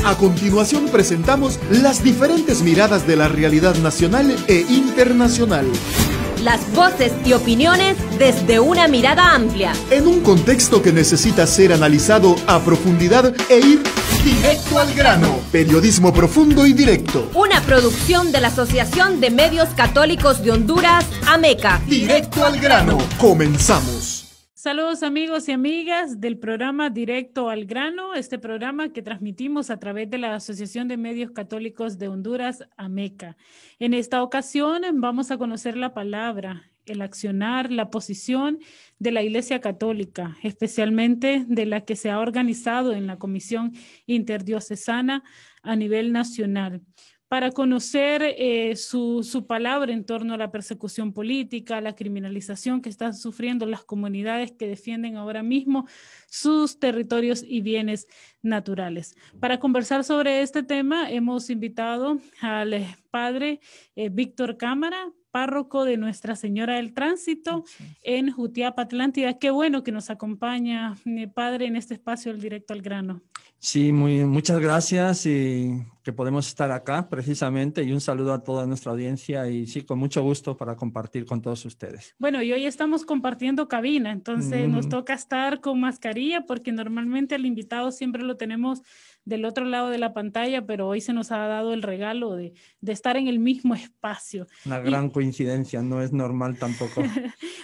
A continuación presentamos las diferentes miradas de la realidad nacional e internacional. Las voces y opiniones desde una mirada amplia. En un contexto que necesita ser analizado a profundidad e ir directo al grano. Periodismo profundo y directo. Una producción de la Asociación de Medios Católicos de Honduras, AMECA. Directo al grano. Comenzamos. Saludos amigos y amigas del programa Directo al Grano, este programa que transmitimos a través de la Asociación de Medios Católicos de Honduras, AMECA. En esta ocasión vamos a conocer la palabra, el accionar, la posición de la Iglesia Católica, especialmente de la que se ha organizado en la Comisión Interdiocesana a nivel nacional, para conocer su palabra en torno a la persecución política, la criminalización que están sufriendo las comunidades que defienden ahora mismo sus territorios y bienes naturales. Para conversar sobre este tema hemos invitado al padre Víctor Cámara, párroco de Nuestra Señora del Tránsito en Jutiapa, Atlántida. Qué bueno que nos acompaña, padre, en este espacio del Directo al Grano. Sí, muchas gracias y que podemos estar acá precisamente, y un saludo a toda nuestra audiencia y sí, con mucho gusto para compartir con todos ustedes. Bueno, y hoy estamos compartiendo cabina, entonces nos toca estar con mascarilla porque normalmente al invitado siempre lo tenemos del otro lado de la pantalla, pero hoy se nos ha dado el regalo de estar en el mismo espacio. Una gran coincidencia, no es normal tampoco.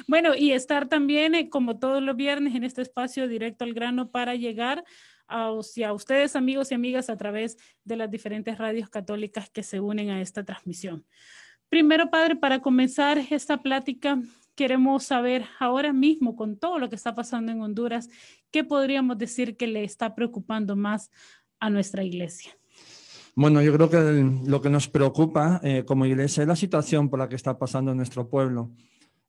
Bueno, y estar también como todos los viernes en este espacio Directo al Grano para llegar a ustedes, amigos y amigas, a través de las diferentes radios católicas que se unen a esta transmisión. Primero, padre, para comenzar esta plática, queremos saber ahora mismo, con todo lo que está pasando en Honduras, ¿qué podríamos decir que le está preocupando más a nuestra iglesia? Bueno, yo creo que lo que nos preocupa como iglesia es la situación por la que está pasando en nuestro pueblo.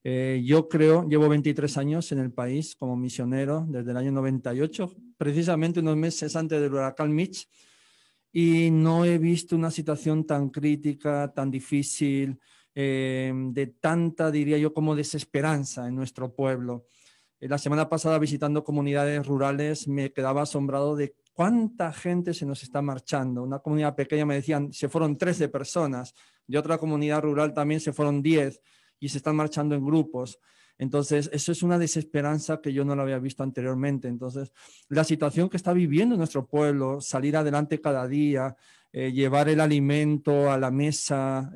Yo llevo 23 años en el país como misionero desde el año 98, precisamente unos meses antes del huracán Mitch, y no he visto una situación tan crítica, tan difícil, de tanta, diría yo, como desesperanza en nuestro pueblo. La semana pasada, visitando comunidades rurales, me quedaba asombrado de cuánta gente se nos está marchando. Una comunidad pequeña me decían, se fueron 13 personas, de otra comunidad rural también se fueron 10, y se están marchando en grupos. Entonces, eso es una desesperanza que yo no la había visto anteriormente. Entonces, la situación que está viviendo nuestro pueblo, salir adelante cada día, llevar el alimento a la mesa,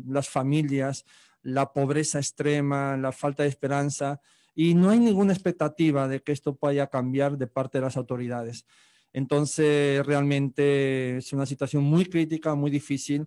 las familias, la pobreza extrema, la falta de esperanza, y no hay ninguna expectativa de que esto vaya a cambiar de parte de las autoridades. Entonces, realmente es una situación muy crítica, muy difícil.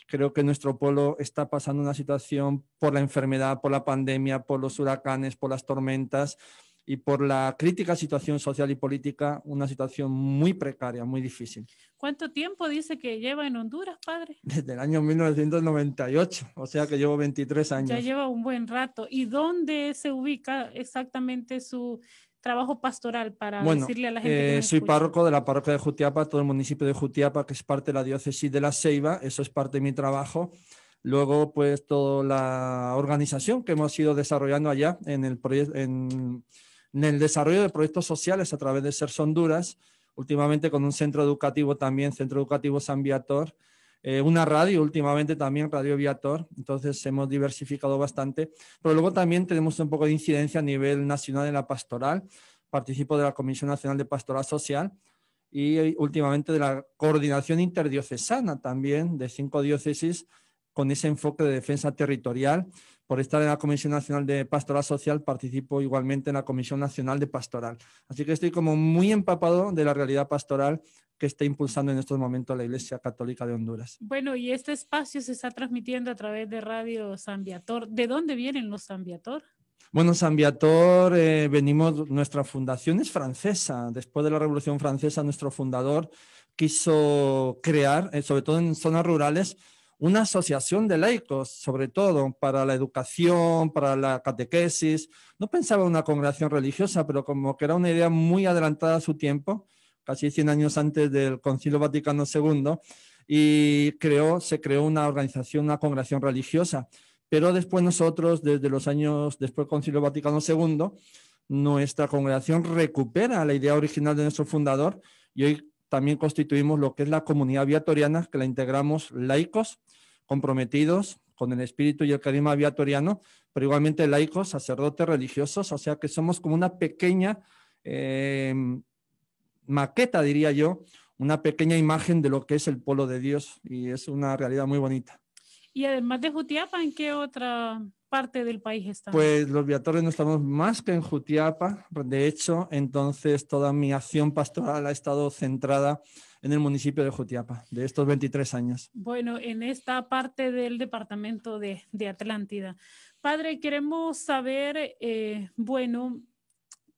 Creo que nuestro pueblo está pasando una situación por la enfermedad, por la pandemia, por los huracanes, por las tormentas y por la crítica situación social y política, una situación muy precaria, muy difícil. ¿Cuánto tiempo dice que lleva en Honduras, padre? Desde el año 1998, o sea que llevo 23 años. Ya lleva un buen rato. ¿Y dónde se ubica exactamente su trabajo pastoral para decirle a la gente que nos soy escucha? párroco de la parroquia de Jutiapa, todo el municipio de Jutiapa, que es parte de la diócesis de La Ceiba, eso es parte de mi trabajo. Luego, pues, toda la organización que hemos ido desarrollando allá en el desarrollo de proyectos sociales a través de SERS Honduras, últimamente con un centro educativo también, Centro Educativo San Viator, una radio últimamente también, Radio Viator. Entonces hemos diversificado bastante, pero luego también tenemos un poco de incidencia a nivel nacional en la pastoral. Participo de la Comisión Nacional de Pastoral Social y últimamente de la Coordinación Interdiocesana también de 5 diócesis con ese enfoque de defensa territorial. Por estar en la Comisión Nacional de Pastoral Social, participo igualmente en la Comisión Nacional de Pastoral. Así que estoy como muy empapado de la realidad pastoral que está impulsando en estos momentos la Iglesia Católica de Honduras. Bueno, y este espacio se está transmitiendo a través de Radio San Viator. ¿De dónde vienen los San Viator? Bueno, San Viator, nuestra fundación es francesa. Después de la Revolución Francesa, nuestro fundador quiso crear, sobre todo en zonas rurales, una asociación de laicos, sobre todo para la educación, para la catequesis. No pensaba en una congregación religiosa, pero como que era una idea muy adelantada a su tiempo, casi 100 años antes del Concilio Vaticano II, y se creó una organización, una congregación religiosa. Pero después nosotros, desde los años después del Concilio Vaticano II, nuestra congregación recupera la idea original de nuestro fundador y hoy también constituimos lo que es la comunidad viatoriana, que la integramos laicos, comprometidos con el espíritu y el carisma viatoriano, pero igualmente laicos, sacerdotes, religiosos, o sea que somos como una pequeña maqueta, diría yo, una pequeña imagen de lo que es el pueblo de Dios, y es una realidad muy bonita. Y además de Jutiapa, ¿en qué otra parte del país están? Pues los viatorios no estamos más que en Jutiapa, de hecho, entonces toda mi acción pastoral ha estado centrada en el municipio de Jutiapa, de estos 23 años. Bueno, en esta parte del departamento de Atlántida. Padre, queremos saber, bueno,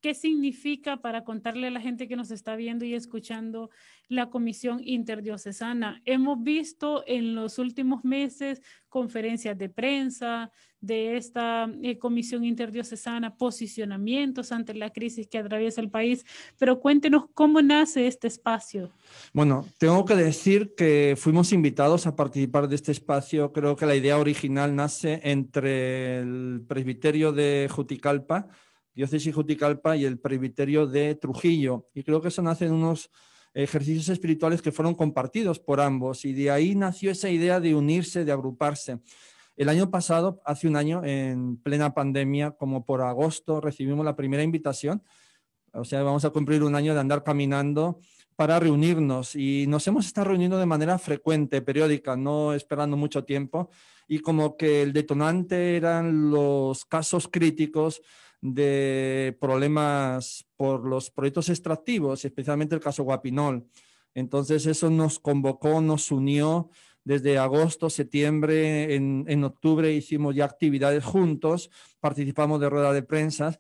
¿qué significa, para contarle a la gente que nos está viendo y escuchando, la Comisión Interdiocesana? Hemos visto en los últimos meses conferencias de prensa de esta Comisión Interdiocesana, posicionamientos ante la crisis que atraviesa el país, pero cuéntenos cómo nace este espacio. Bueno, tengo que decir que fuimos invitados a participar de este espacio. Creo que la idea original nace entre el presbiterio de Juticalpa, Diócesis Juticalpa, y el presbiterio de Trujillo, y creo que eso nace en unos ejercicios espirituales que fueron compartidos por ambos, y de ahí nació esa idea de unirse, de agruparse. El año pasado, hace un año, en plena pandemia, como por agosto, recibimos la primera invitación, o sea, vamos a cumplir un año de andar caminando para reunirnos, y nos hemos estado reuniendo de manera frecuente, periódica, no esperando mucho tiempo, y como que el detonante eran los casos críticos de problemas por los proyectos extractivos, especialmente el caso Guapinol. Entonces eso nos convocó, nos unió. Desde agosto, septiembre, en octubre hicimos ya actividades juntos, participamos de ruedas de prensa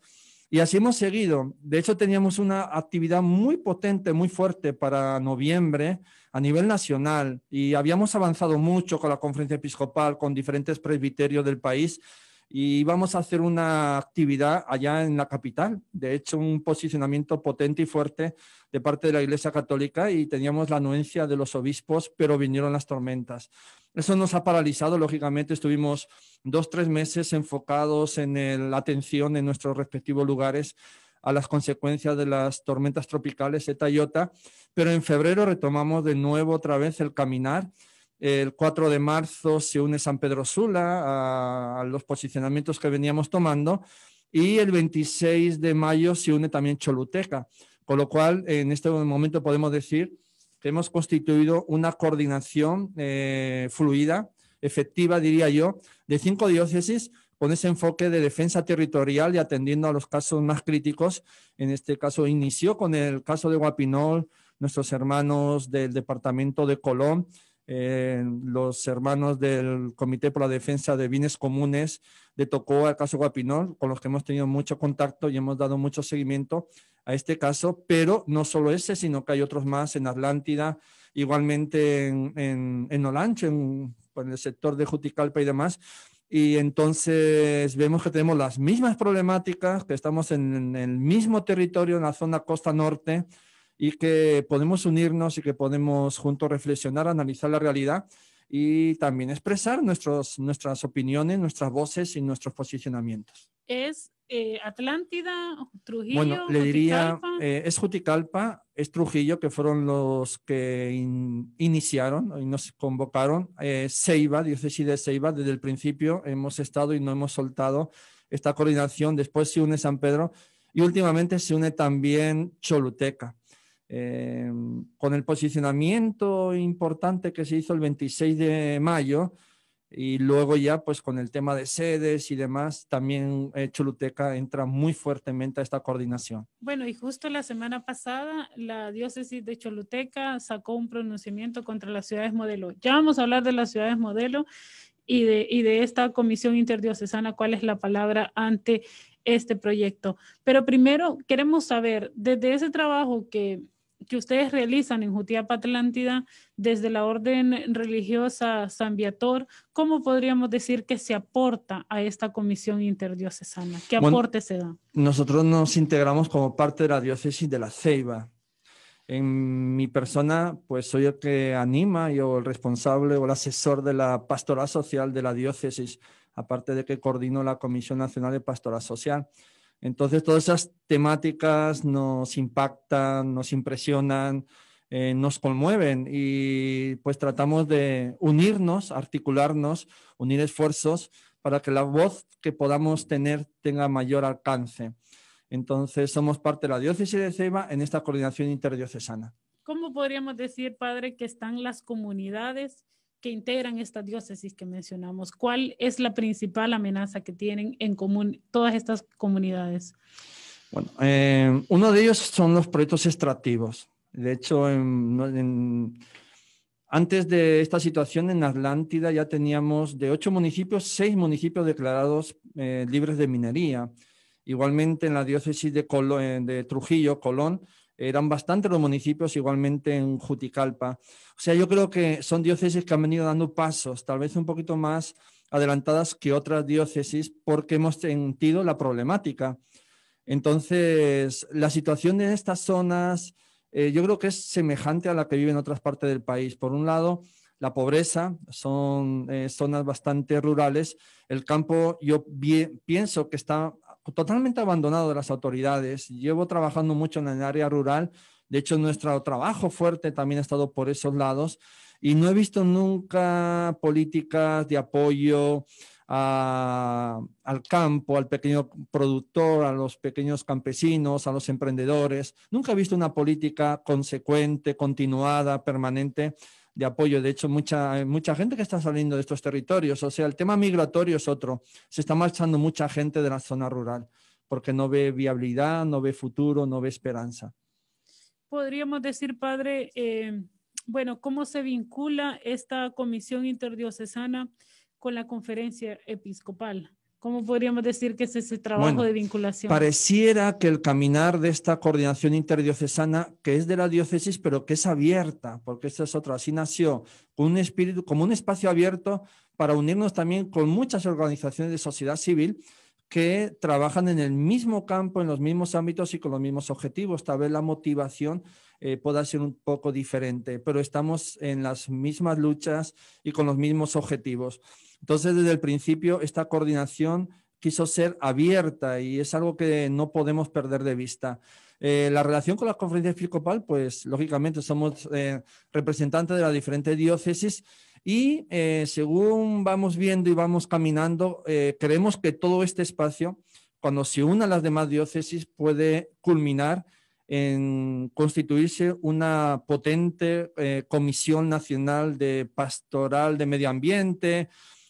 y así hemos seguido. De hecho, teníamos una actividad muy potente, muy fuerte para noviembre a nivel nacional, y habíamos avanzado mucho con la conferencia episcopal, con diferentes presbiterios del país, y vamos a hacer una actividad allá en la capital. De hecho, un posicionamiento potente y fuerte de parte de la Iglesia Católica, y teníamos la anuencia de los obispos, pero vinieron las tormentas. Eso nos ha paralizado, lógicamente. Estuvimos 2-3 meses enfocados en la atención en nuestros respectivos lugares a las consecuencias de las tormentas tropicales Eta y Iota, pero en febrero retomamos de nuevo otra vez el caminar. El 4 de marzo se une San Pedro Sula a los posicionamientos que veníamos tomando, y el 26 de mayo se une también Choluteca, con lo cual en este momento podemos decir que hemos constituido una coordinación fluida, efectiva, diría yo, de 5 diócesis con ese enfoque de defensa territorial y atendiendo a los casos más críticos. En este caso inició con el caso de Guapinol, nuestros hermanos del departamento de Colón, los hermanos del Comité por la Defensa de Bienes Comunes le tocó al caso Guapinol, con los que hemos tenido mucho contacto y hemos dado mucho seguimiento a este caso, pero no solo ese, sino que hay otros más en Atlántida, igualmente en Olancho, en el sector de Juticalpa y demás. Y entonces vemos que tenemos las mismas problemáticas, que estamos en el mismo territorio, en la zona costa norte, y que podemos unirnos y que podemos juntos reflexionar, analizar la realidad y también expresar nuestras opiniones, nuestras voces y nuestros posicionamientos. ¿Es Atlántida, Trujillo, bueno, le diría, Juticalpa? Es Juticalpa, es Trujillo, que fueron los que iniciaron y nos convocaron. Ceiba, diócesis de Ceiba, desde el principio hemos estado y no hemos soltado esta coordinación. Después se une San Pedro y últimamente se une también Choluteca. Con el posicionamiento importante que se hizo el 26 de mayo y luego ya pues con el tema de sedes y demás, también Choluteca entra muy fuertemente a esta coordinación. Bueno, y justo la semana pasada la diócesis de Choluteca sacó un pronunciamiento contra las ciudades modelo. Ya vamos a hablar de las ciudades modelo y de esta comisión interdiocesana, cuál es la palabra ante este proyecto. Pero primero queremos saber, desde ese trabajo que ustedes realizan en Jutiapa, Atlántida, desde la orden religiosa San Viator, ¿cómo podríamos decir que se aporta a esta comisión interdiocesana? ¿Qué aporte se da? Nosotros nos integramos como parte de la diócesis de La Ceiba. En mi persona, pues soy el que anima o el responsable o el asesor de la pastoral social de la diócesis, aparte de que coordino la Comisión Nacional de Pastoral Social. Entonces, todas esas temáticas nos impactan, nos impresionan, nos conmueven y pues tratamos de unirnos, articularnos, unir esfuerzos para que la voz que podamos tener tenga mayor alcance. Entonces, somos parte de la diócesis de Ceiba en esta coordinación interdiocesana. ¿Cómo podríamos decir, padre, que están las comunidades que integran esta diócesis que mencionamos? ¿Cuál es la principal amenaza que tienen en común todas estas comunidades? Bueno, uno de ellos son los proyectos extractivos. De hecho, antes de esta situación en Atlántida ya teníamos de 8 municipios, 6 municipios declarados libres de minería. Igualmente en la diócesis de Trujillo, Colón, eran bastantes los municipios, igualmente en Juticalpa. O sea, yo creo que son diócesis que han venido dando pasos, tal vez un poquito más adelantadas que otras diócesis, porque hemos sentido la problemática. Entonces, la situación en estas zonas, yo creo que es semejante a la que vive en otras partes del país. Por un lado, la pobreza, son zonas bastante rurales. El campo, yo pienso que está totalmente abandonado de las autoridades. Llevo trabajando mucho en el área rural. De hecho, nuestro trabajo fuerte también ha estado por esos lados y no he visto nunca políticas de apoyo al campo, al pequeño productor, a los pequeños campesinos, a los emprendedores. Nunca he visto una política consecuente, continuada, permanente de apoyo. De hecho, mucha gente que está saliendo de estos territorios, o sea, el tema migratorio es otro. Se está marchando mucha gente de la zona rural porque no ve viabilidad, no ve futuro, no ve esperanza. Podríamos decir, padre, bueno, ¿cómo se vincula esta comisión interdiocesana con la conferencia episcopal? ¿Cómo podríamos decir que es ese trabajo de vinculación? Pareciera que el caminar de esta coordinación interdiocesana, que es de la diócesis, pero que es abierta, porque esta es otra, así nació, con un espíritu, como un espacio abierto para unirnos también con muchas organizaciones de sociedad civil que trabajan en el mismo campo, en los mismos ámbitos y con los mismos objetivos. Tal vez la motivación pueda ser un poco diferente, pero estamos en las mismas luchas y con los mismos objetivos. Entonces, desde el principio, esta coordinación quiso ser abierta y es algo que no podemos perder de vista. La relación con la conferencia episcopal, pues lógicamente somos representantes de las diferentes diócesis y según vamos viendo y vamos caminando, creemos que todo este espacio, cuando se una a las demás diócesis, puede culminar en constituirse una potente comisión nacional de pastoral de medio ambiente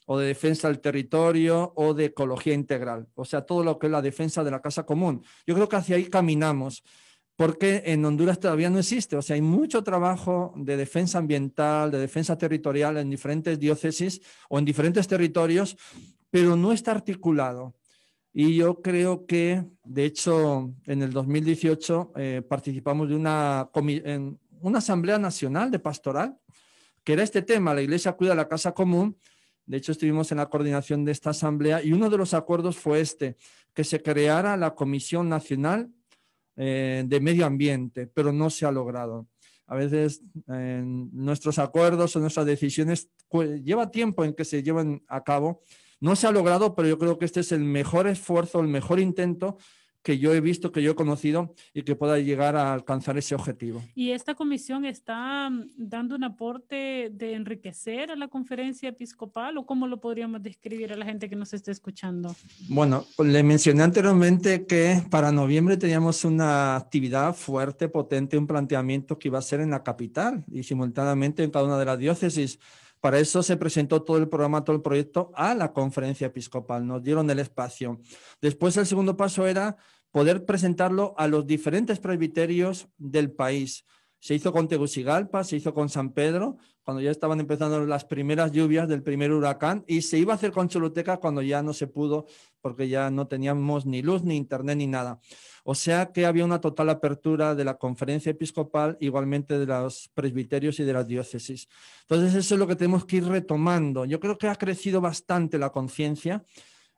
o de defensa del territorio o de ecología integral, o sea, todo lo que es la defensa de la casa común. Yo creo que hacia ahí caminamos, porque en Honduras todavía no existe, o sea, hay mucho trabajo de defensa ambiental, de defensa territorial en diferentes diócesis o en diferentes territorios, pero no está articulado. Y yo creo que, de hecho, en el 2018 participamos de en una asamblea nacional de pastoral, que era este tema, la Iglesia cuida la casa común. De hecho, estuvimos en la coordinación de esta asamblea y uno de los acuerdos fue que se creara la Comisión Nacional de Medio Ambiente, pero no se ha logrado. A veces nuestros acuerdos o nuestras decisiones lleva tiempo en que se lleven a cabo. No se ha logrado, pero yo creo que este es el mejor esfuerzo, el mejor intento que yo he visto, que yo he conocido y que pueda llegar a alcanzar ese objetivo. ¿Y esta comisión está dando un aporte de enriquecer a la conferencia episcopal o cómo lo podríamos describir a la gente que nos esté escuchando? Bueno, le mencioné anteriormente que para noviembre teníamos una actividad fuerte, potente, un planteamiento que iba a ser en la capital y simultáneamente en cada una de las diócesis. Para eso se presentó todo el programa, todo el proyecto a la conferencia episcopal, nos dieron el espacio. Después el segundo paso era poder presentarlo a los diferentes presbiterios del país. Se hizo con Tegucigalpa, se hizo con San Pedro, cuando ya estaban empezando las primeras lluvias del primer huracán, y se iba a hacer con Choluteca cuando ya no se pudo, porque ya no teníamos ni luz, ni internet, ni nada. O sea que había una total apertura de la conferencia episcopal, igualmente de los presbiterios y de las diócesis. Entonces eso es lo que tenemos que ir retomando. Yo creo que ha crecido bastante la conciencia,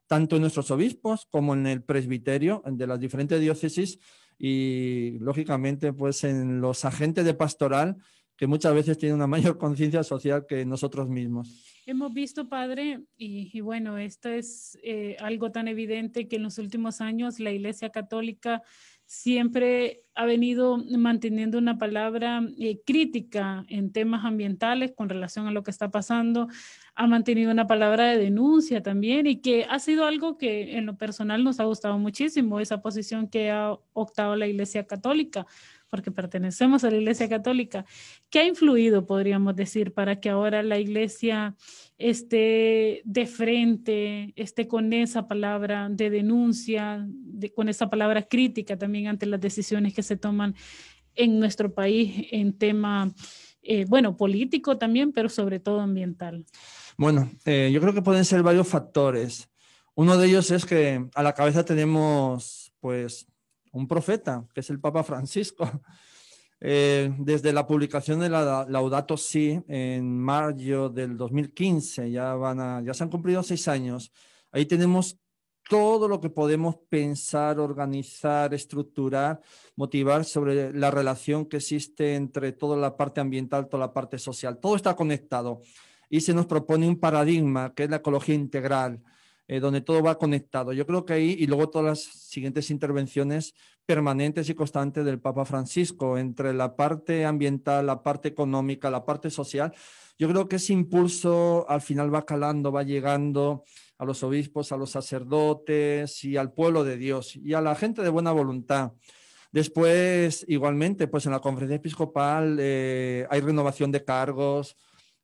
tanto en nuestros obispos como en el presbiterio de las diferentes diócesis y, lógicamente, pues en los agentes de pastoral, que muchas veces tienen una mayor conciencia social que nosotros mismos. Hemos visto, padre, y bueno, esto es algo tan evidente que en los últimos años la Iglesia Católica siempre ha venido manteniendo una palabra crítica en temas ambientales con relación a lo que está pasando, ha mantenido una palabra de denuncia también, y que ha sido algo que en lo personal nos ha gustado muchísimo, esa posición que ha optado la Iglesia Católica, porque pertenecemos a la Iglesia Católica. ¿Qué ha influido, podríamos decir, para que ahora la Iglesia esté de frente, esté con esa palabra de denuncia, con esa palabra crítica también ante las decisiones que se toman en nuestro país en tema, bueno, político también, pero sobre todo ambiental? Bueno, yo creo que pueden ser varios factores. Uno de ellos es que a la cabeza tenemos, pues, un profeta, que es el Papa Francisco. Desde la publicación de la Laudato Si en mayo del 2015, ya se han cumplido 6 años. Ahí tenemos todo lo que podemos pensar, organizar, estructurar, motivar sobre la relación que existe entre toda la parte ambiental, toda la parte social. Todo está conectado y se nos propone un paradigma que es la ecología integral, donde todo va conectado. Yo creo que ahí, y luego todas las siguientes intervenciones permanentes y constantes del Papa Francisco, entre la parte ambiental, la parte económica, la parte social, yo creo que ese impulso al final va calando, va llegando a los obispos, a los sacerdotes y al pueblo de Dios y a la gente de buena voluntad. Después, igualmente, pues en la conferencia episcopal hay renovación de cargos,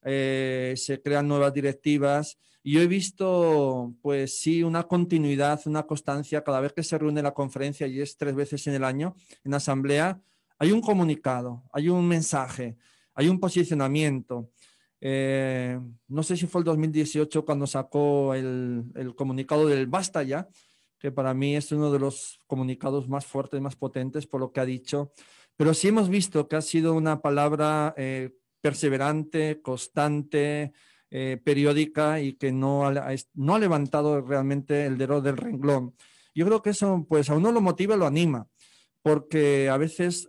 se crean nuevas directivas. Y yo he visto, pues sí, una continuidad, una constancia. Cada vez que se reúne la conferencia, y es 3 veces en el año, en la asamblea, hay un comunicado, hay un mensaje, hay un posicionamiento. No sé si fue el 2018 cuando sacó el comunicado del Basta Ya, que para mí es uno de los comunicados más fuertes, más potentes por lo que ha dicho. Pero sí hemos visto que ha sido una palabra perseverante, constante, periódica, y que no ha levantado realmente el dedo del renglón. Yo creo que eso, pues, a uno lo motiva, lo anima, porque a veces,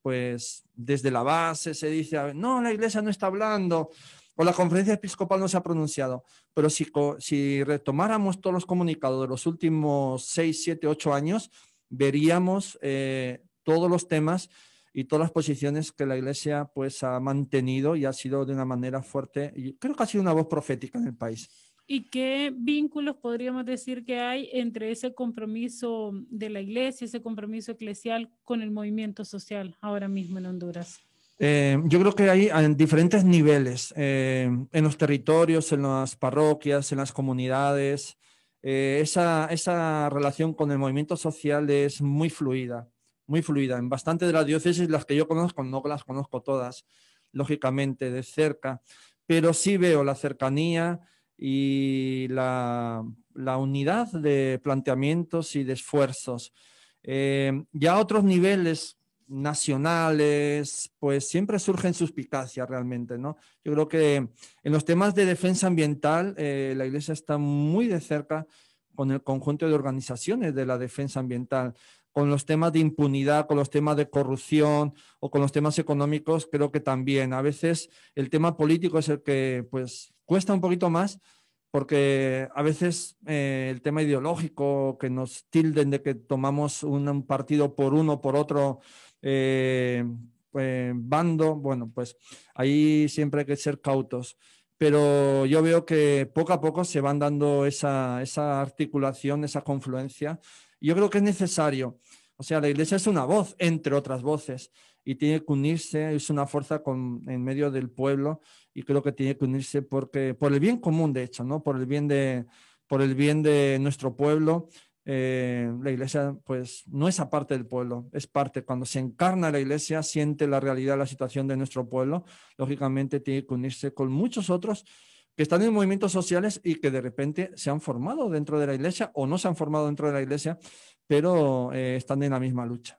pues, desde la base se dice, no, la Iglesia no está hablando, o la conferencia episcopal no se ha pronunciado. Pero si retomáramos todos los comunicados de los últimos 6, 7, 8 años, veríamos todos los temas y todas las posiciones que la Iglesia, pues, ha mantenido, y ha sido de una manera fuerte, y creo que ha sido una voz profética en el país. ¿Y qué vínculos podríamos decir que hay entre ese compromiso de la Iglesia, ese compromiso eclesial, con el movimiento social ahora mismo en Honduras? Yo creo que hay en diferentes niveles, en los territorios, en las parroquias, en las comunidades. Esa relación con el movimiento social es muy fluida. Muy fluida. En bastante de las diócesis, las que yo conozco, no las conozco todas, lógicamente, de cerca, pero sí veo la cercanía y la unidad de planteamientos y de esfuerzos. Ya a otros niveles nacionales, pues siempre surgen suspicacias realmente, ¿no? Yo creo que en los temas de defensa ambiental, la Iglesia está muy de cerca con el conjunto de organizaciones de la defensa ambiental. Con los temas de impunidad, con los temas de corrupción o con los temas económicos, creo que también. A veces el tema político es el que, pues, cuesta un poquito más, porque a veces el tema ideológico, que nos tilden de que tomamos un partido por uno, por otro bando, bueno, pues ahí siempre hay que ser cautos. Pero yo veo que poco a poco se van dando esa articulación, esa confluencia. Yo creo que es necesario. O sea, la Iglesia es una voz, entre otras voces, y tiene que unirse, es una fuerza en medio del pueblo, y creo que tiene que unirse por el bien común, de hecho, ¿no? Por el bien de nuestro pueblo. La Iglesia, pues, no es aparte del pueblo, es parte. Cuando se encarna la Iglesia, siente la realidad, la situación de nuestro pueblo, lógicamente tiene que unirse con muchos otros que están en movimientos sociales y que de repente se han formado dentro de la Iglesia o no se han formado dentro de la Iglesia, pero están en la misma lucha.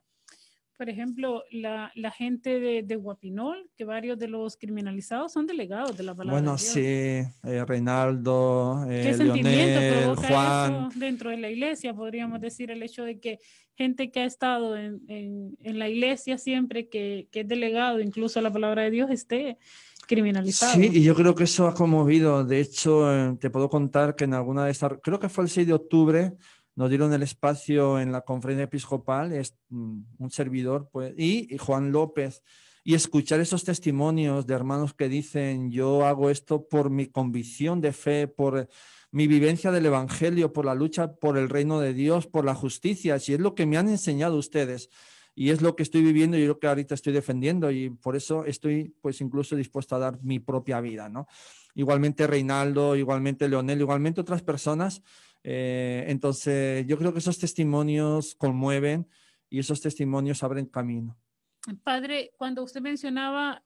Por ejemplo, la gente de Guapinol, que varios de los criminalizados son delegados de la palabra Bueno, de Dios. Sí, Reinaldo, ¿Qué sentimiento Leonel, provoca Juan. eso dentro de la Iglesia? Podríamos decir el hecho de que gente que ha estado en la Iglesia siempre, que es delegado incluso a la palabra de Dios, esté criminalizado. Sí, y yo creo que eso ha conmovido. De hecho, te puedo contar que en alguna de estas, creo que fue el 6 de octubre, nos dieron el espacio en la conferencia episcopal, un servidor, pues, y Juan López, y escuchar esos testimonios de hermanos que dicen, yo hago esto por mi convicción de fe, por mi vivencia del Evangelio, por la lucha por el reino de Dios, por la justicia, si es lo que me han enseñado ustedes y es lo que estoy viviendo y lo que ahorita estoy defendiendo, y por eso estoy pues incluso dispuesto a dar mi propia vida, ¿no? Igualmente Reinaldo, igualmente Leonel, igualmente otras personas. Entonces yo creo que esos testimonios conmueven y esos testimonios abren camino. Padre, cuando usted mencionaba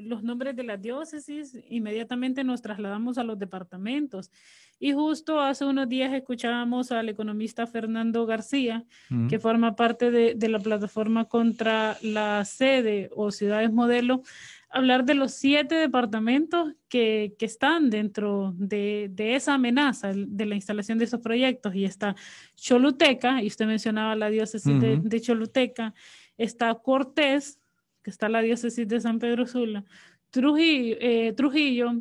los nombres de las diócesis, inmediatamente nos trasladamos a los departamentos. Y justo hace unos días escuchábamos al economista Fernando García, que forma parte de la plataforma contra la sede o ciudades modelo, hablar de los 7 departamentos que están dentro de esa amenaza de la instalación de esos proyectos. Y está Choluteca, y usted mencionaba la diócesis de Choluteca. Está Cortés, que está la diócesis de San Pedro Sula, Trujillo,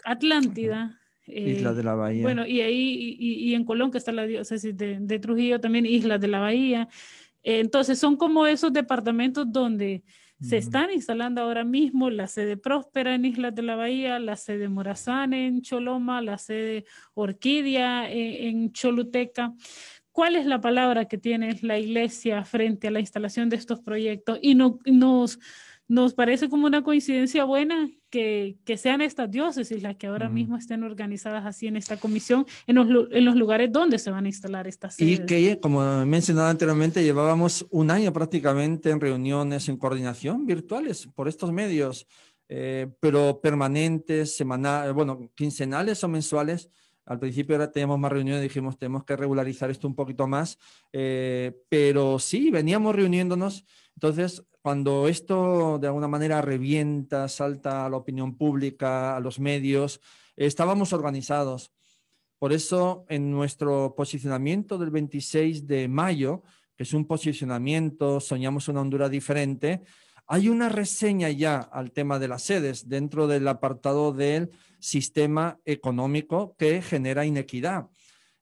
Atlántida. Islas de la Bahía. Bueno, y ahí y en Colón, que está la diócesis de Trujillo, también Islas de la Bahía. Entonces, son como esos departamentos donde se están instalando ahora mismo la sede Próspera en Islas de la Bahía, la sede Morazán en Choloma, la sede Orquídea en Choluteca. ¿Cuál es la palabra que tiene la Iglesia frente a la instalación de estos proyectos? Y nos parece como una coincidencia buena que sean estas diócesis las que ahora mismo estén organizadas así en esta comisión, en los lugares donde se van a instalar estas sedes. Y que, como he mencionado anteriormente, llevábamos un año prácticamente en reuniones, en coordinación virtuales por estos medios, pero permanentes, semanales, bueno, quincenales o mensuales. Al principio ahora teníamos más reuniones, dijimos tenemos que regularizar esto un poquito más, pero sí, veníamos reuniéndonos. Entonces, cuando esto de alguna manera revienta, salta a la opinión pública, a los medios, estábamos organizados. Por eso, en nuestro posicionamiento del 26 de mayo, que es un posicionamiento, soñamos una Honduras diferente, hay una reseña ya al tema de las sedes dentro del apartado del sistema económico que genera inequidad.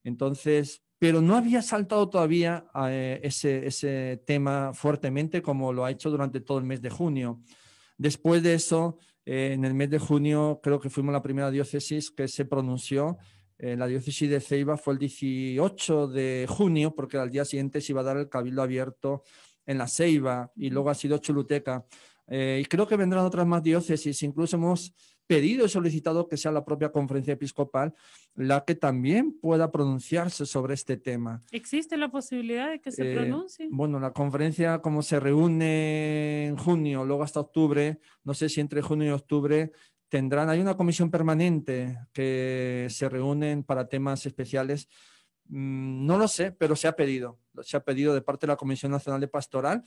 Entonces, pero no había saltado todavía ese tema fuertemente como lo ha hecho durante todo el mes de junio. Después de eso, en el mes de junio, creo que fuimos la primera diócesis que se pronunció. La diócesis de Ceiba fue el 18 de junio, porque al día siguiente se iba a dar el cabildo abierto en la Ceiba, y luego ha sido Choluteca. Y creo que vendrán otras más diócesis. Incluso hemos pedido y solicitado que sea la propia conferencia episcopal la que también pueda pronunciarse sobre este tema. ¿Existe la posibilidad de que se pronuncie? Bueno, la conferencia, como se reúne en junio, luego hasta octubre, no sé si entre junio y octubre hay una comisión permanente que se reúnen para temas especiales. No lo sé, pero se ha pedido de parte de la Comisión Nacional de Pastoral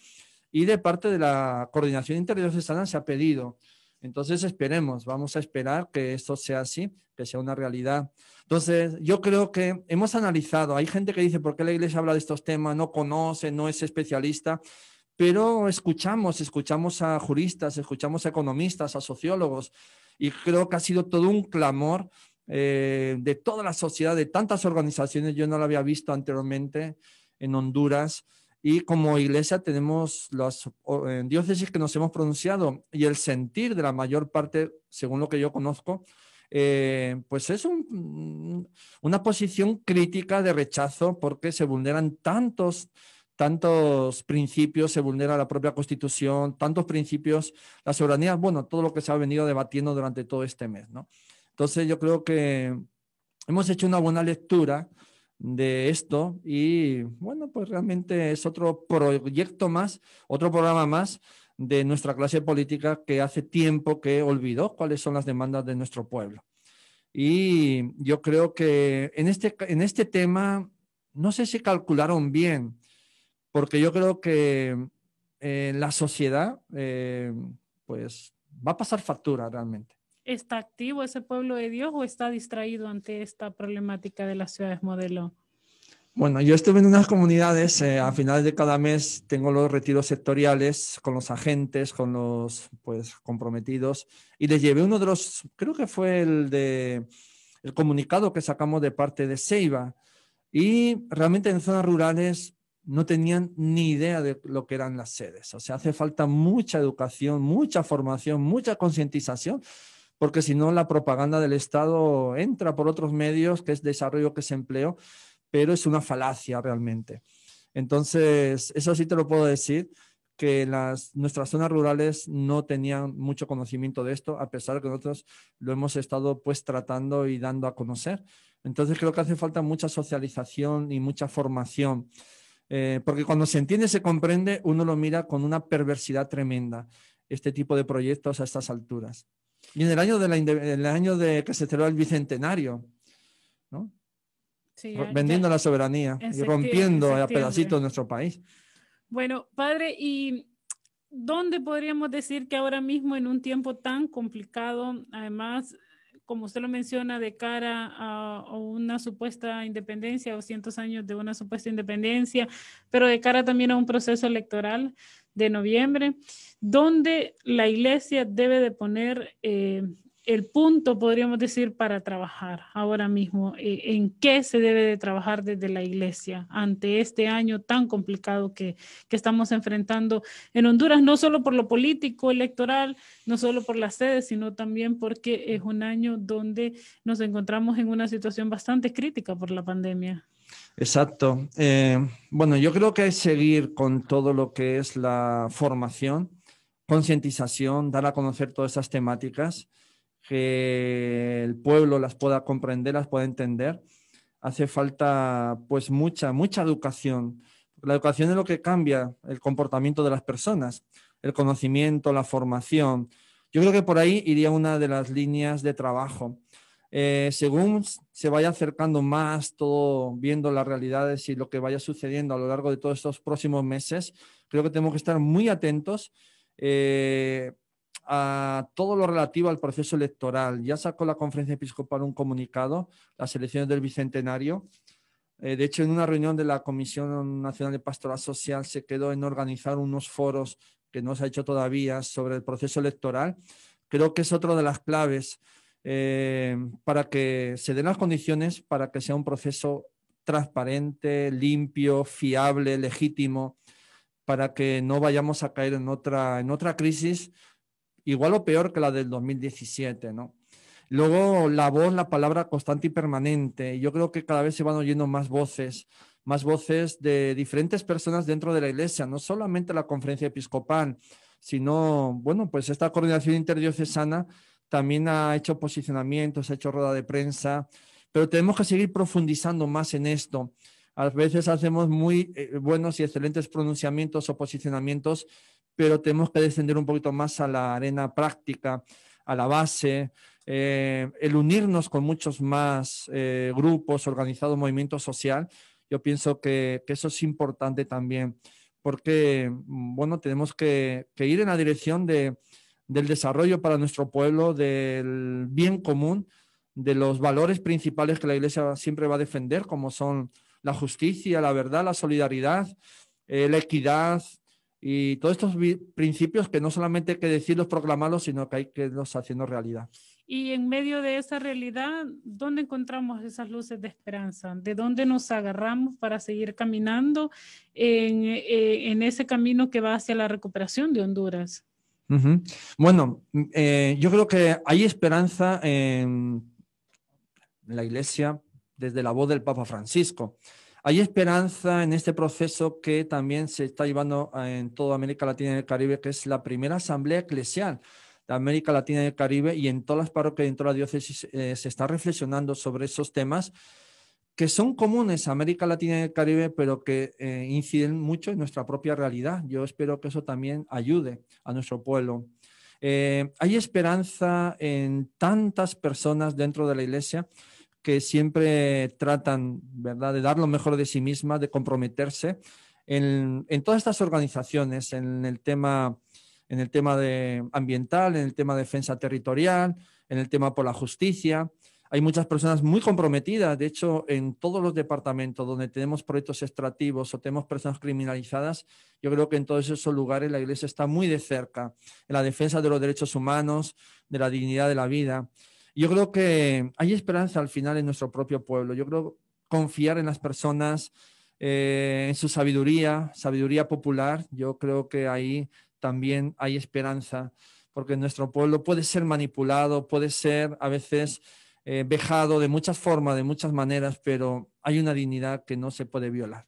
y de parte de la Coordinación Interdiocesana se ha pedido. Entonces esperemos, vamos a esperar que esto sea así, que sea una realidad. Entonces yo creo que hemos analizado, hay gente que dice, ¿por qué la Iglesia habla de estos temas? No conoce, no es especialista, pero escuchamos a juristas, escuchamos a economistas, a sociólogos, y creo que ha sido todo un clamor de toda la sociedad, de tantas organizaciones. Yo no lo había visto anteriormente en Honduras, y como iglesia tenemos las diócesis que nos hemos pronunciado, y el sentir de la mayor parte, según lo que yo conozco, pues es una posición crítica de rechazo, porque se vulneran tantos principios, se vulnera la propia Constitución, tantos principios, la soberanía, bueno, todo lo que se ha venido debatiendo durante todo este mes, ¿no? Entonces yo creo que hemos hecho una buena lectura de esto y bueno, pues realmente es otro proyecto más, otro programa más de nuestra clase política que hace tiempo que olvidó cuáles son las demandas de nuestro pueblo. Y yo creo que en este tema, no sé si calcularon bien, porque yo creo que la sociedad pues va a pasar factura realmente. ¿Está activo ese pueblo de Dios o está distraído ante esta problemática de las ciudades modelo? Bueno, yo estuve en unas comunidades, a finales de cada mes tengo los retiros sectoriales con los agentes, con los pues comprometidos, y les llevé uno de los, creo que fue el comunicado que sacamos de parte de Ceiba. Y realmente en zonas rurales no tenían ni idea de lo que eran las sedes. O sea, hace falta mucha educación, mucha formación, mucha concientización, porque si no la propaganda del Estado entra por otros medios, que es desarrollo, que es empleo, pero es una falacia realmente. Entonces, eso sí te lo puedo decir, que nuestras zonas rurales no tenían mucho conocimiento de esto, a pesar de que nosotros lo hemos estado pues tratando y dando a conocer. Entonces creo que hace falta mucha socialización y mucha formación, porque cuando se entiende, se comprende, uno lo mira con una perversidad tremenda, este tipo de proyectos a estas alturas. Y en el año de que se celebró el Bicentenario, ¿no? Sí, vendiendo la soberanía y rompiendo a pedacitos nuestro país. Bueno, padre, ¿y dónde podríamos decir que ahora mismo en un tiempo tan complicado, además, como usted lo menciona, de cara a una supuesta independencia o cientos años de una supuesta independencia, pero de cara también a un proceso electoral de noviembre, donde la Iglesia debe de poner el punto, podríamos decir, para trabajar ahora mismo? ¿En qué se debe de trabajar desde la Iglesia ante este año tan complicado que estamos enfrentando en Honduras, no solo por lo político electoral, no solo por las sedes, sino también porque es un año donde nos encontramos en una situación bastante crítica por la pandemia? Exacto. Bueno, yo creo que hay que seguir con todo lo que es la formación, concientización, dar a conocer todas esas temáticas, que el pueblo las pueda comprender, las pueda entender. Hace falta pues mucha educación. La educación es lo que cambia el comportamiento de las personas, el conocimiento, la formación. Yo creo que por ahí iría una de las líneas de trabajo. Según se vaya acercando más todo, viendo las realidades y lo que vaya sucediendo a lo largo de todos estos próximos meses, creo que tenemos que estar muy atentos a todo lo relativo al proceso electoral. Ya sacó la Conferencia Episcopal un comunicado, las elecciones del Bicentenario. De hecho, en una reunión de la Comisión Nacional de Pastoral Social se quedó en organizar unos foros que no se ha hecho todavía sobre el proceso electoral. Creo que es otra de las claves para que se den las condiciones para que sea un proceso transparente, limpio, fiable, legítimo, para que no vayamos a caer en otra crisis igual o peor que la del 2017, ¿no? Luego la voz, la palabra constante y permanente. Yo creo que cada vez se van oyendo más voces de diferentes personas dentro de la Iglesia, no solamente la Conferencia Episcopal, sino, bueno, pues esta coordinación interdiocesana también ha hecho posicionamientos, ha hecho rueda de prensa, pero tenemos que seguir profundizando más en esto. A veces hacemos muy buenos y excelentes pronunciamientos o posicionamientos, pero tenemos que descender un poquito más a la arena práctica, a la base, el unirnos con muchos más grupos, organizados, movimiento social. Yo pienso que eso es importante también, porque, bueno, tenemos que ir en la dirección del desarrollo para nuestro pueblo, del bien común, de los valores principales que la Iglesia siempre va a defender, como son la justicia, la verdad, la solidaridad, la equidad y todos estos principios que no solamente hay que decirlos, proclamarlos, sino que hay que irlos haciendo realidad. Y en medio de esa realidad, ¿dónde encontramos esas luces de esperanza? ¿De dónde nos agarramos para seguir caminando en ese camino que va hacia la recuperación de Honduras? Uh-huh. Bueno, yo creo que hay esperanza en la Iglesia desde la voz del Papa Francisco. Hay esperanza en este proceso que también se está llevando en toda América Latina y el Caribe, que es la primera asamblea eclesial de América Latina y el Caribe, y en todas las parroquias y en toda la diócesis se está reflexionando sobre esos temas que son comunes a América Latina y el Caribe, pero que inciden mucho en nuestra propia realidad. Yo espero que eso también ayude a nuestro pueblo. Hay esperanza en tantas personas dentro de la Iglesia que siempre tratan, ¿verdad?, de dar lo mejor de sí mismas, de comprometerse en todas estas organizaciones, en el tema ambiental, en el tema de defensa territorial, en el tema por la justicia. Hay muchas personas muy comprometidas. De hecho, en todos los departamentos donde tenemos proyectos extractivos o tenemos personas criminalizadas, yo creo que en todos esos lugares la Iglesia está muy de cerca en la defensa de los derechos humanos, de la dignidad de la vida. Yo creo que hay esperanza al final en nuestro propio pueblo. Yo creo confiar en las personas, en su sabiduría popular. Yo creo que ahí también hay esperanza, porque nuestro pueblo puede ser manipulado, puede ser a veces vejado de muchas formas, de muchas maneras, pero hay una dignidad que no se puede violar.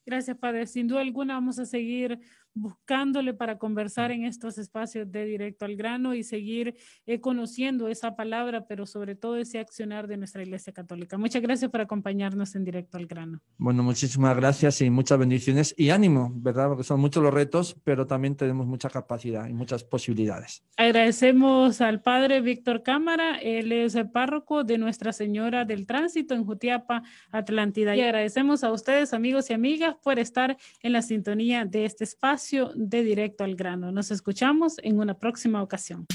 Gracias, Padre. Sin duda alguna vamos a seguir buscándole para conversar en estos espacios de Directo al Grano y seguir conociendo esa palabra, pero sobre todo ese accionar de nuestra Iglesia Católica. Muchas gracias por acompañarnos en Directo al Grano. Bueno, muchísimas gracias y muchas bendiciones y ánimo, ¿verdad? Porque son muchos los retos, pero también tenemos mucha capacidad y muchas posibilidades. Agradecemos al Padre Víctor Cámara, él es el párroco de Nuestra Señora del Tránsito en Jutiapa, Atlántida. Y agradecemos a ustedes, amigos y amigas, por estar en la sintonía de este espacio de Directo al Grano. Nos escuchamos en una próxima ocasión.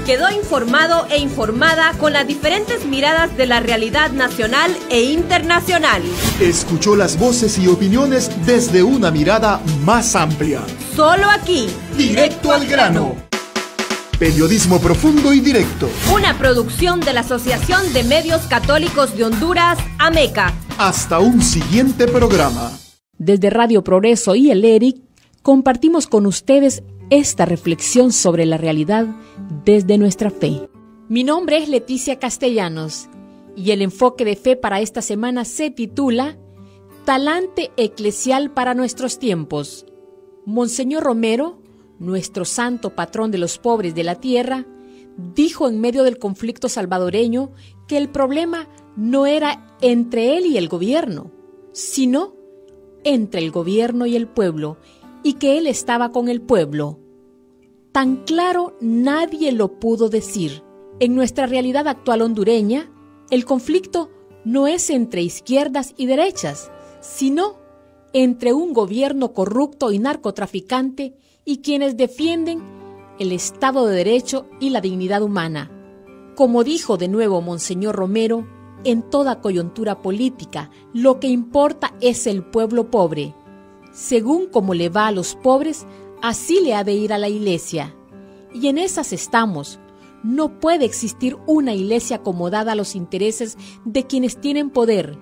Quedó informado e informada con las diferentes miradas de la realidad nacional e internacional. Escuchó las voces y opiniones desde una mirada más amplia. Solo aquí, Directo al Grano. Periodismo profundo y directo. Una producción de la Asociación de Medios Católicos de Honduras, AMECA. Hasta un siguiente programa. Desde Radio Progreso y el ERIC, compartimos con ustedes esta reflexión sobre la realidad desde nuestra fe. Mi nombre es Leticia Castellanos y el enfoque de fe para esta semana se titula Talante Eclesial para nuestros tiempos. Monseñor Romero, nuestro santo patrón de los pobres de la tierra, dijo en medio del conflicto salvadoreño que el problema no era entre él y el gobierno, sino entre el gobierno y el pueblo, y que él estaba con el pueblo. Tan claro nadie lo pudo decir. En nuestra realidad actual hondureña, el conflicto no es entre izquierdas y derechas, sino entre un gobierno corrupto y narcotraficante y quienes defienden el Estado de Derecho y la dignidad humana. Como dijo de nuevo Monseñor Romero, en toda coyuntura política, lo que importa es el pueblo pobre. Según como le va a los pobres, así le ha de ir a la iglesia. Y en esas estamos. No puede existir una iglesia acomodada a los intereses de quienes tienen poder,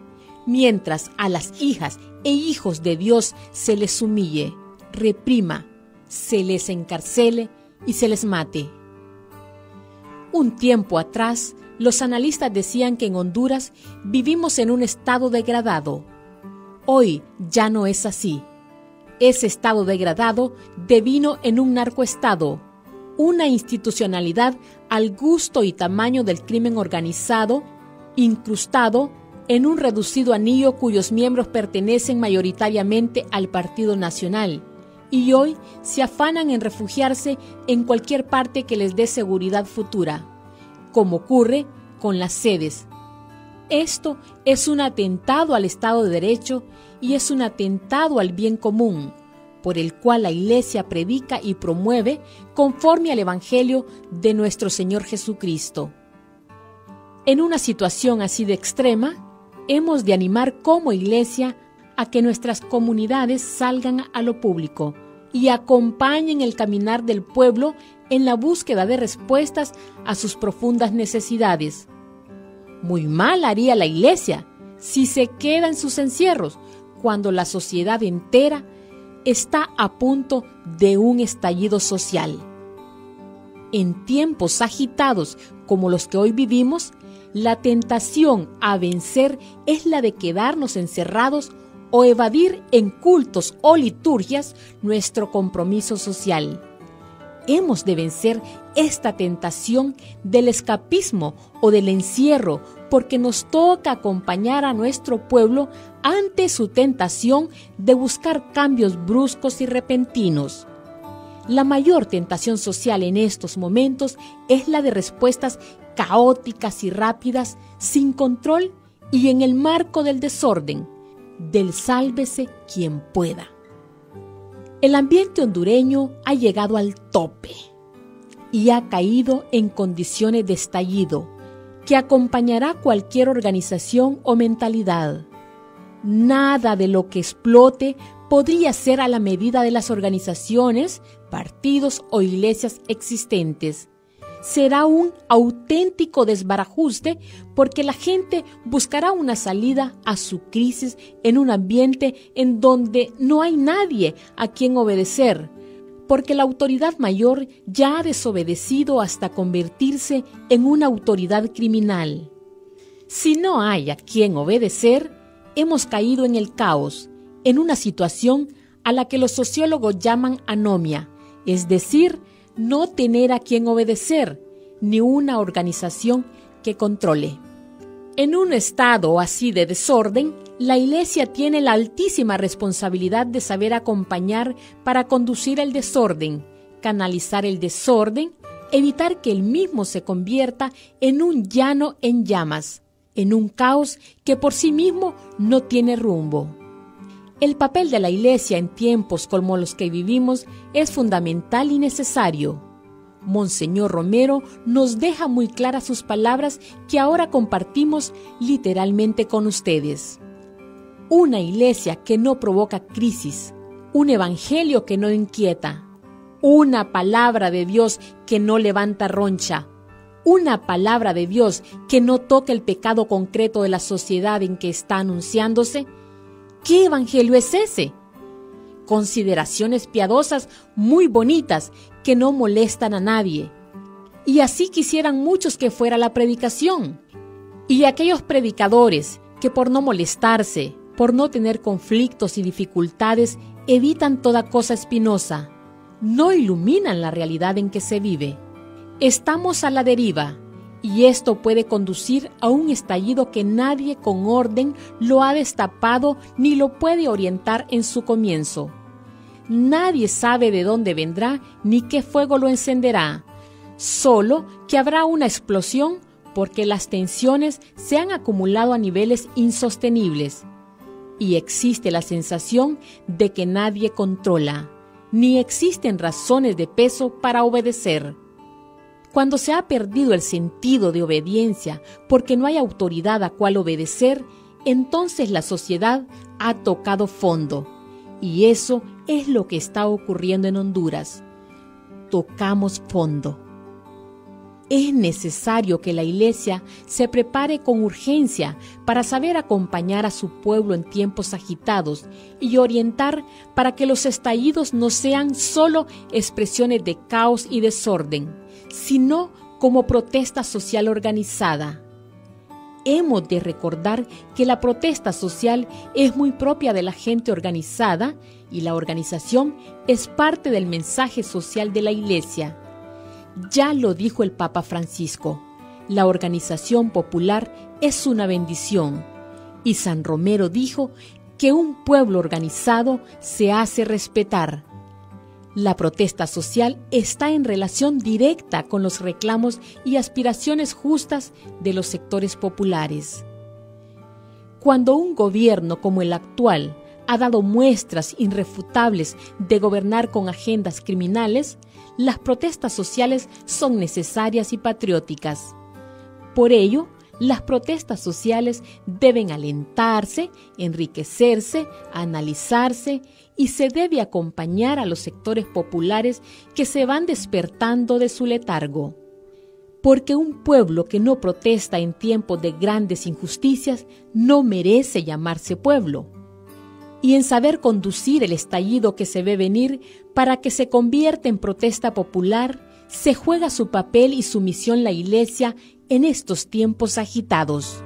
mientras a las hijas e hijos de Dios se les humille, reprima, se les encarcele y se les mate. Un tiempo atrás, los analistas decían que en Honduras vivimos en un estado degradado. Hoy ya no es así. Ese estado degradado devino en un narcoestado, una institucionalidad al gusto y tamaño del crimen organizado, incrustado en un reducido anillo cuyos miembros pertenecen mayoritariamente al Partido Nacional y hoy se afanan en refugiarse en cualquier parte que les dé seguridad futura, como ocurre con las sedes. Esto es un atentado al Estado de Derecho y es un atentado al bien común, por el cual la Iglesia predica y promueve conforme al Evangelio de nuestro Señor Jesucristo. En una situación así de extrema, hemos de animar como Iglesia a que nuestras comunidades salgan a lo público y acompañen el caminar del pueblo en la búsqueda de respuestas a sus profundas necesidades. Muy mal haría la Iglesia si se queda en sus encierros cuando la sociedad entera está a punto de un estallido social. En tiempos agitados como los que hoy vivimos, la tentación a vencer es la de quedarnos encerrados o evadir en cultos o liturgias nuestro compromiso social. Hemos de vencer esta tentación del escapismo o del encierro, porque nos toca acompañar a nuestro pueblo ante su tentación de buscar cambios bruscos y repentinos. La mayor tentación social en estos momentos es la de respuestas caóticas y rápidas, sin control y en el marco del desorden, del sálvese quien pueda. El ambiente hondureño ha llegado al tope y ha caído en condiciones de estallido que acompañará cualquier organización o mentalidad. Nada de lo que explote podría ser a la medida de las organizaciones, partidos o iglesias existentes, será un auténtico desbarajuste porque la gente buscará una salida a su crisis en un ambiente en donde no hay nadie a quien obedecer, porque la autoridad mayor ya ha desobedecido hasta convertirse en una autoridad criminal. Si no hay a quien obedecer, hemos caído en el caos, en una situación a la que los sociólogos llaman anomia, es decir, no tener a quien obedecer, ni una organización que controle. En un estado así de desorden, la Iglesia tiene la altísima responsabilidad de saber acompañar para conducir el desorden, canalizar el desorden, evitar que el mismo se convierta en un llano en llamas, en un caos que por sí mismo no tiene rumbo. El papel de la Iglesia en tiempos como los que vivimos es fundamental y necesario. Monseñor Romero nos deja muy claras sus palabras que ahora compartimos literalmente con ustedes. Una Iglesia que no provoca crisis, un evangelio que no inquieta, una palabra de Dios que no levanta roncha, una palabra de Dios que no toca el pecado concreto de la sociedad en que está anunciándose. ¿Qué evangelio es ese? Consideraciones piadosas muy bonitas que no molestan a nadie. Y así quisieran muchos que fuera la predicación. Y aquellos predicadores que por no molestarse, por no tener conflictos y dificultades, evitan toda cosa espinosa, no iluminan la realidad en que se vive. Estamos a la deriva, y esto puede conducir a un estallido que nadie con orden lo ha destapado ni lo puede orientar en su comienzo. Nadie sabe de dónde vendrá ni qué fuego lo encenderá, solo que habrá una explosión porque las tensiones se han acumulado a niveles insostenibles y existe la sensación de que nadie controla, ni existen razones de peso para obedecer. Cuando se ha perdido el sentido de obediencia porque no hay autoridad a cual obedecer, entonces la sociedad ha tocado fondo. Y eso es lo que está ocurriendo en Honduras. Tocamos fondo. Es necesario que la Iglesia se prepare con urgencia para saber acompañar a su pueblo en tiempos agitados y orientar para que los estallidos no sean solo expresiones de caos y desorden, sino como protesta social organizada. Hemos de recordar que la protesta social es muy propia de la gente organizada y la organización es parte del mensaje social de la Iglesia. Ya lo dijo el Papa Francisco, la organización popular es una bendición, y San Romero dijo que un pueblo organizado se hace respetar. La protesta social está en relación directa con los reclamos y aspiraciones justas de los sectores populares. Cuando un gobierno como el actual ha dado muestras irrefutables de gobernar con agendas criminales, las protestas sociales son necesarias y patrióticas. Por ello, las protestas sociales deben alentarse, enriquecerse, analizarse y se debe acompañar a los sectores populares que se van despertando de su letargo. Porque un pueblo que no protesta en tiempos de grandes injusticias no merece llamarse pueblo. Y en saber conducir el estallido que se ve venir para que se convierta en protesta popular, se juega su papel y su misión la Iglesia en estos tiempos agitados.